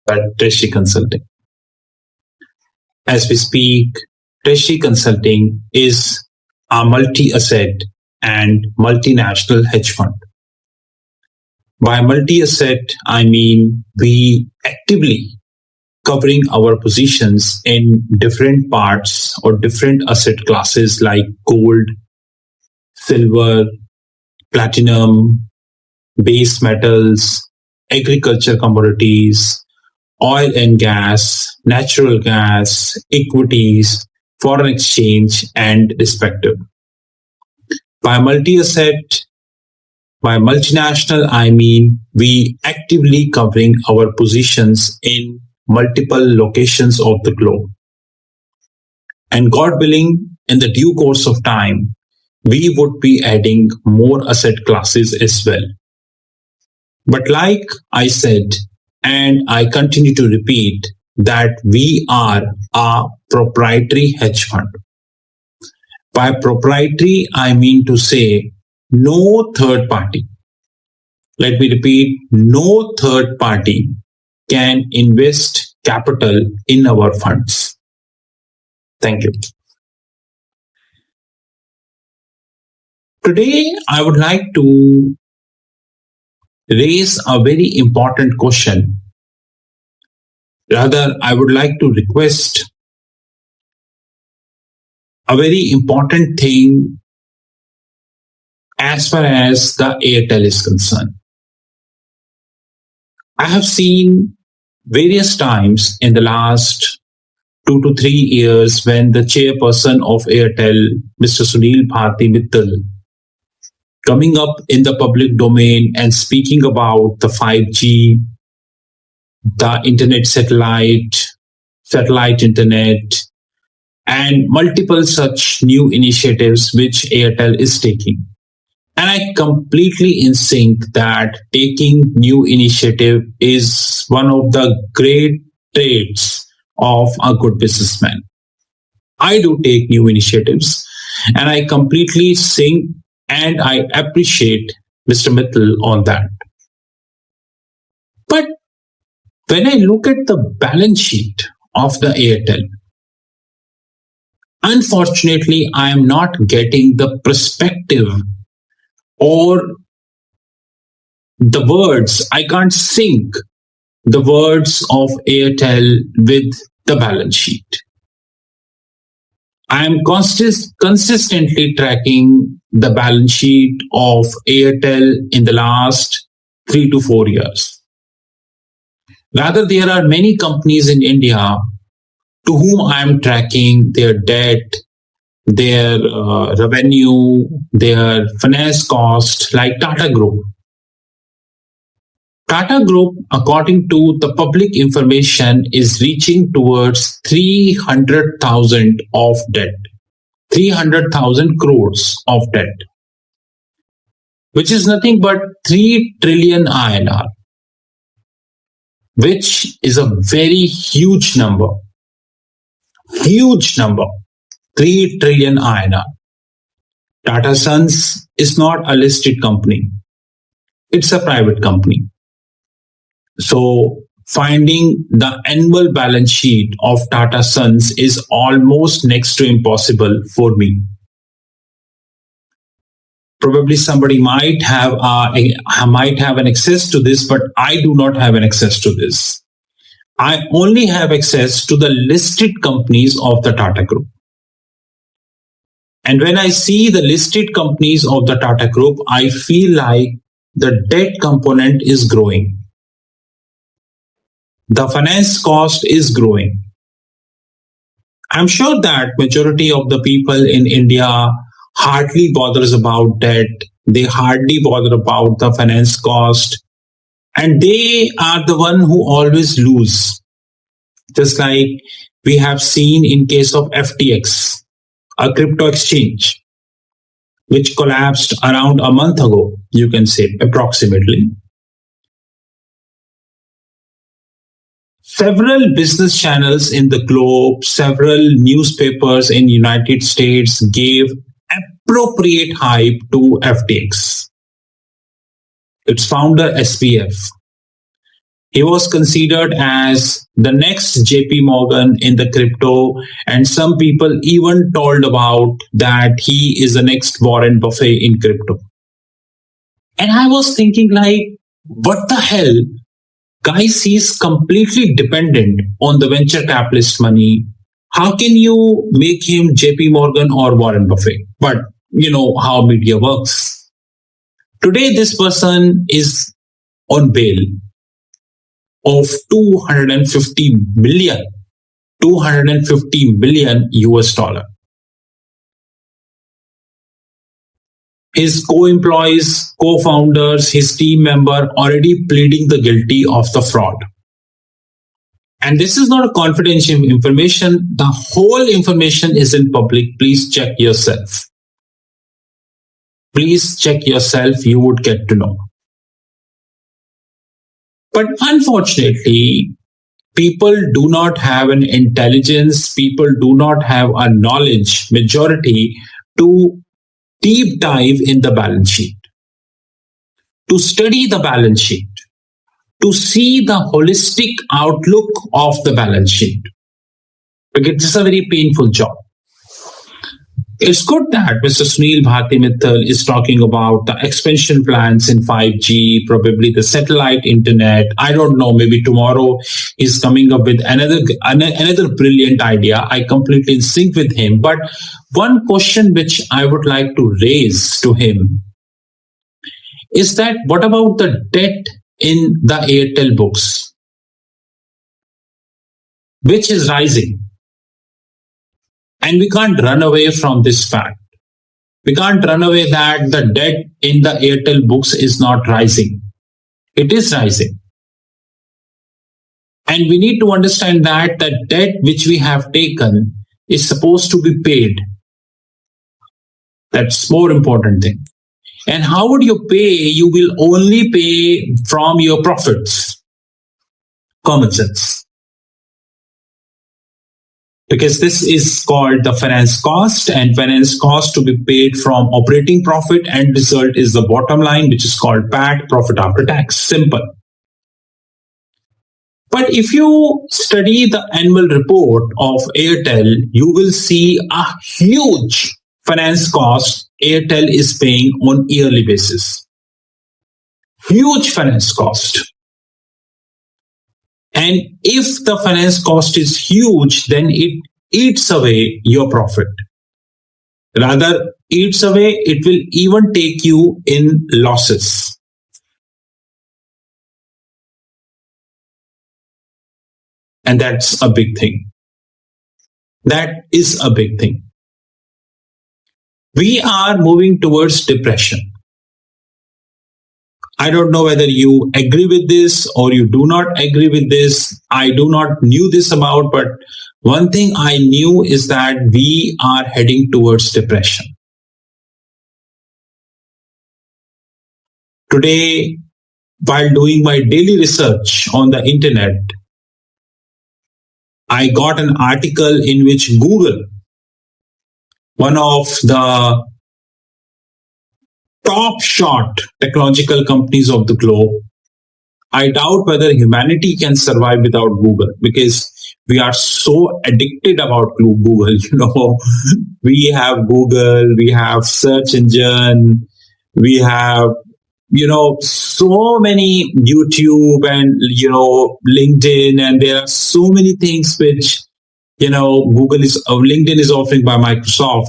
but treasury consulting. As we speak, treasury consulting is a multi-asset and multinational hedge fund. By multi-asset, I mean we actively covering our positions in different parts or different asset classes like gold, silver, platinum, base metals, agriculture commodities, oil and gas, natural gas, equities, foreign exchange, and respective. By multi-asset, by multinational, I mean we actively covering our positions in multiple locations of the globe. And God willing, in the due course of time, we would be adding more asset classes as well. But like I said, and I continue to repeat, that we are a proprietary hedge fund. By proprietary, I mean to say no third party. Let me repeat, no third party can invest capital in our funds. Thank you. Today, I would like to raise a very important question. Rather, I would like to request a very important thing as far as the Airtel is concerned. I have seen various times in the last 2 to 3 years when the chairperson of Airtel, Mr. Sunil Bharti Mittal, coming up in the public domain and speaking about the 5G, the internet satellite internet, and multiple such new initiatives which Airtel is taking. And I completely in sync that taking new initiative is one of the great traits of a good businessman. I do take new initiatives and I completely sync and I appreciate Mr. Mittal on that. But when I look at the balance sheet of the Airtel, unfortunately, I am not getting the perspective or the words. I can't sync the words of Airtel with the balance sheet. I am consistently tracking the balance sheet of Airtel in the last 3 to 4 years. Rather, there are many companies in India to whom I am tracking their debt, their revenue, their finance cost, like Tata Group. Tata Group, according to the public information, is reaching towards 300,000 of debt, 300,000 crores of debt, which is nothing but 3 trillion INR, which is a very huge number. Huge number, 3 trillion INR. Tata Sons is not a listed company. It's a private company. So finding the annual balance sheet of Tata Sons is almost next to impossible for me. Probably somebody might have an access to this, but I do not have an access to this. I only have access to the listed companies of the Tata Group. And when I see the listed companies of the Tata Group, I feel like the debt component is growing. The finance cost is growing. I'm sure that majority of the people in India hardly bothers about debt. They hardly bother about the finance cost. And they are the one who always lose. Just like we have seen in case of FTX, a crypto exchange, which collapsed around a month ago, you can say approximately. Several business channels in the globe, several newspapers in United States gave appropriate hype to FTX. Its founder, SPF. He was considered as the next JP Morgan in the crypto, and some people even told about that he is the next Warren Buffett in crypto. And I was thinking, like, what the hell? Guys, he's completely dependent on the venture capitalist money. How can you make him JP Morgan or Warren Buffett? But you know how media works. Today, this person is on bail of 250 billion, 250 billion US dollar. His co-employees, co-founders, his team member already pleading the guilty of the fraud. And this is not a confidential information. The whole information is in public. Please check yourself. Please check yourself. You would get to know. But unfortunately, people do not have an intelligence. People do not have a knowledge, majority, to deep dive in the balance sheet, to study the balance sheet, to see the holistic outlook of the balance sheet. Because it's a very painful job. It's good that Mr. Sunil Bharti Mittal is talking about the expansion plans in 5G, probably the satellite internet. I don't know, maybe tomorrow he's coming up with another brilliant idea. I completely in sync with him. But one question which I would like to raise to him is that what about the debt in the Airtel books, which is rising? And we can't run away from this fact. We can't run away that the debt in the Airtel books is not rising. It is rising. And we need to understand that the debt which we have taken is supposed to be paid. That's more important thing. And how would you pay? You will only pay from your profits. Common sense. Because this is called the finance cost, and finance cost to be paid from operating profit, and result is the bottom line, which is called PAT, profit after tax. Simple. But if you study the annual report of Airtel, you will see a huge finance cost Airtel is paying on yearly basis. Huge finance cost. And if the finance cost is huge, then it eats away your profit. Rather, eats away, it will even take you in losses. And that's a big thing. That is a big thing. We are moving towards depression. I don't know whether you agree with this or you do not agree with this. I do not knew this about, but one thing I knew is that we are heading towards depression. Today, while doing my daily research on the internet, I got an article in which Google, one of the top shot technological companies of the globe, I doubt whether humanity can survive without Google, because we are so addicted about Google. We have Google, we have search engine, we have so many YouTube and LinkedIn, and there are so many things which LinkedIn is offering by Microsoft.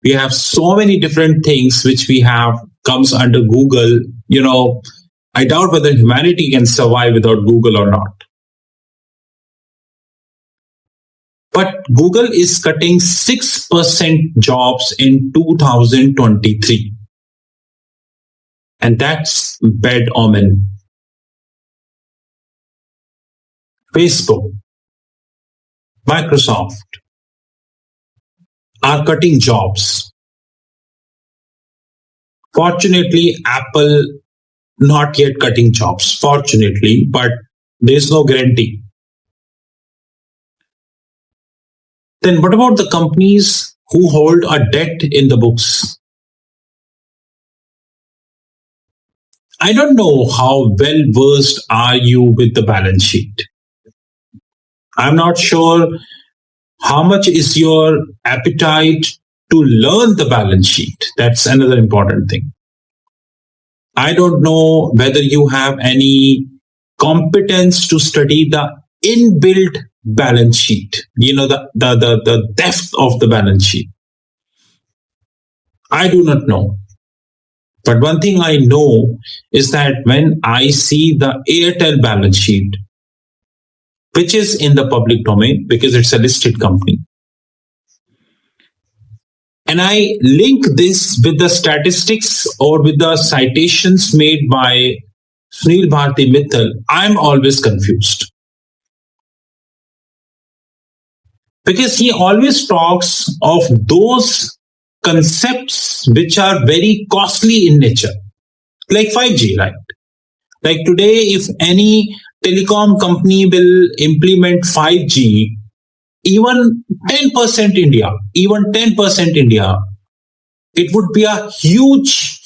We have so many different things which we have comes under Google. I doubt whether humanity can survive without Google or not. But Google is cutting 6% jobs in 2023. And that's bad omen. Facebook, Microsoft are cutting jobs. Fortunately, Apple not yet cutting jobs, fortunately, but there's no guarantee. Then what about the companies who hold a debt in the books? I don't know how well versed are you with the balance sheet. I'm not sure how much is your appetite to learn the balance sheet. That's another important thing. I don't know whether you have any competence to study the inbuilt balance sheet, the depth of the balance sheet. I do not know. But one thing I know is that when I see the Airtel balance sheet, which is in the public domain because it's a listed company, and I link this with the statistics or with the citations made by Sunil Bharti Mittal, I'm always confused. Because he always talks of those concepts which are very costly in nature, like 5G, right? Like today, if any telecom company will implement 5G, even 10% India, even 10% India, it would be a huge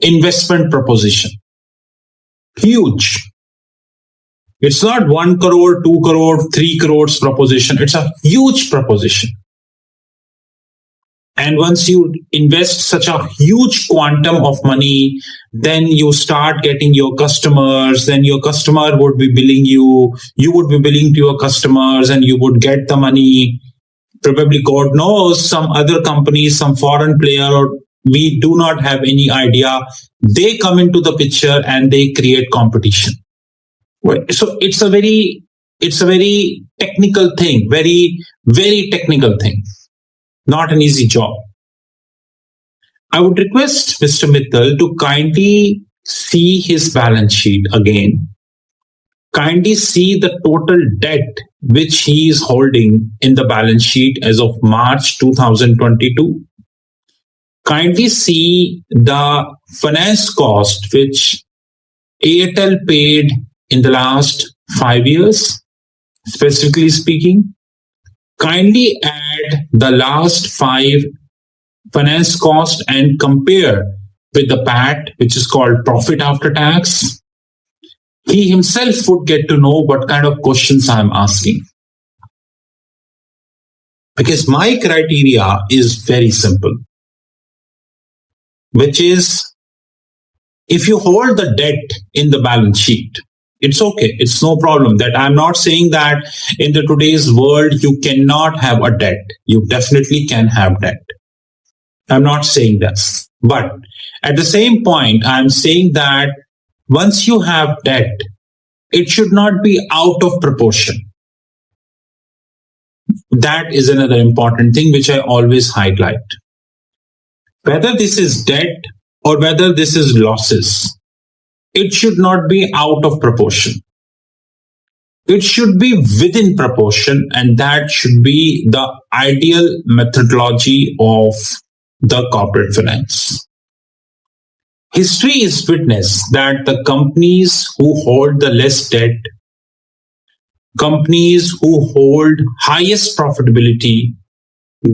investment proposition. Huge. It's not 1 crore, 2 crore, 3 crores proposition. It's a huge proposition. And once you invest such a huge quantum of money, then you start getting your customers, then your customer would be billing you, you would be billing to your customers, and you would get the money. Probably, God knows, some other companies, some foreign player, or we do not have any idea. They come into the picture and they create competition. So it's a very technical thing, very technical thing, not an easy job. I would request Mr. Mittal to kindly see his balance sheet again. Kindly see the total debt which he is holding in the balance sheet as of March 2022. Kindly see the finance cost which Airtel paid in the last 5 years, specifically speaking. Kindly add the last five finance cost and compare with the PAT, which is called profit after tax. He himself would get to know what kind of questions I'm asking. Because my criteria is very simple, which is if you hold the debt in the balance sheet, it's okay. It's no problem. That I'm not saying that in the today's world you cannot have a debt. You definitely can have debt. I'm not saying this. But at the same point, I'm saying that once you have debt, it should not be out of proportion. That is another important thing which I always highlight. Whether this is debt or whether this is losses, it should not be out of proportion. It should be within proportion, and that should be the ideal methodology of the corporate finance. History is witness that the companies who hold the less debt, companies who hold highest profitability,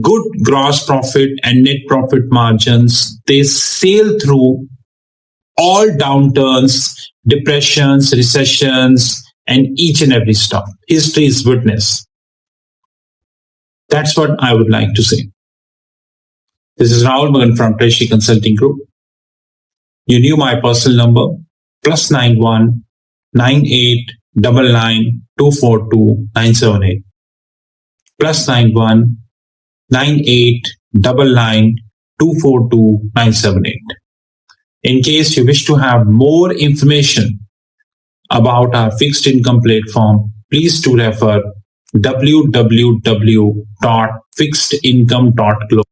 good gross profit and net profit margins, they sail through all downturns, depressions, recessions, and each and every stuff. History is witness. That's what I would like to say. This is Rahul Magan from Treasury Consulting Group. You knew my personal number, +91 98 99 242 978. +91 98 99 242 978. In case you wish to have more information about our fixed income platform, please do refer www.fixedincome.global.